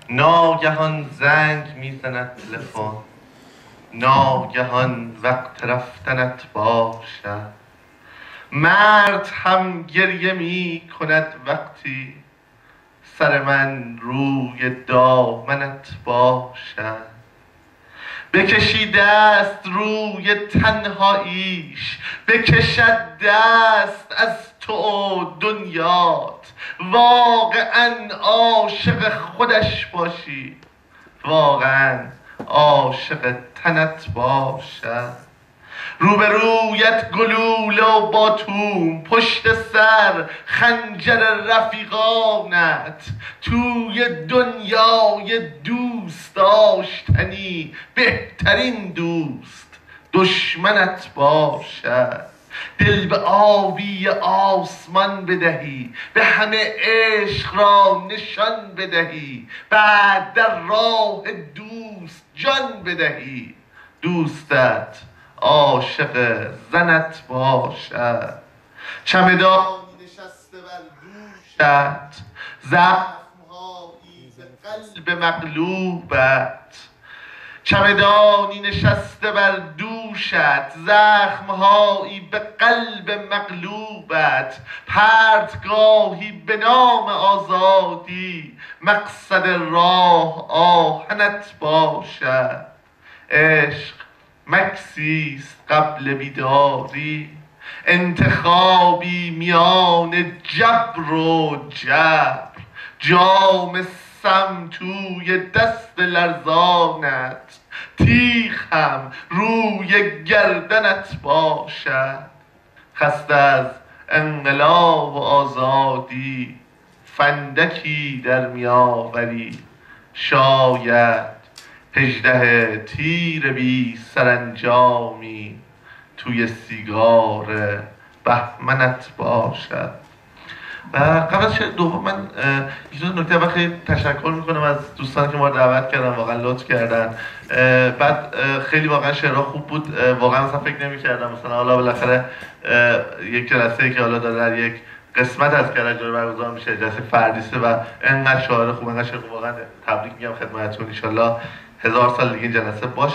ناگهان زنگ میزند تلفن، ناگهان وقت رفتنت باشد. مرد هم گریه می کند وقتی سر من روی دامنت باشد. بکشی دست روی تنهاییش، بکشد دست از تو و دنیات. واقعا عاشق خودش باشی، واقعا عاشق تنت باشد. روبرویت گلوله و باتوم، پشت سر خنجر رفیقانت. توی دنیای دوست داشتنی بهترین دوست دشمنت باشد. دل به آبی آسمان بدهی، به همه عشق را نشان بدهی. بعد در راه دوست جان بدهی، دوستت عاشق زنت باشد. چمدانی نشسته بر دوشت، زخمهایی به قلب مغلوبت. چمدانی نشسته بر دوشت، زخمهایی به قلب مغلوبت. پرتگاهی به نام آزادی، مقصد راه آهنت باشد. عشق مکسیست قبل بیداری، انتخابی میان جبر و جبر. جام سم توی دست لرزانت، تیغ هم روی گردنت باشد. خسته از انقلاب و آزادی، فندکی در میآوری شاید. 18 تیر بی سرانجامی توی سیگار بهمنت باشد. و قبل از دوم من یه نکته خیلی تشکر میکنم از دوستان که ما دعوت کردن، واقعا لطف کردن. بعد خیلی واقعا شعرها خوب بود، واقعا مثلا فکر نمی‌کردم مثلا حالا بالاخره یک جلسه‌ای که حالا داره در یک قسمت از کرج برگزار میشه، جلسه فردیسه و انقدر شاعر خوب، انقدر شعر خوب، واقعا تبریک میگم خدمتتون. ان شاءالله 1000 سال دیگه جلسه باشه.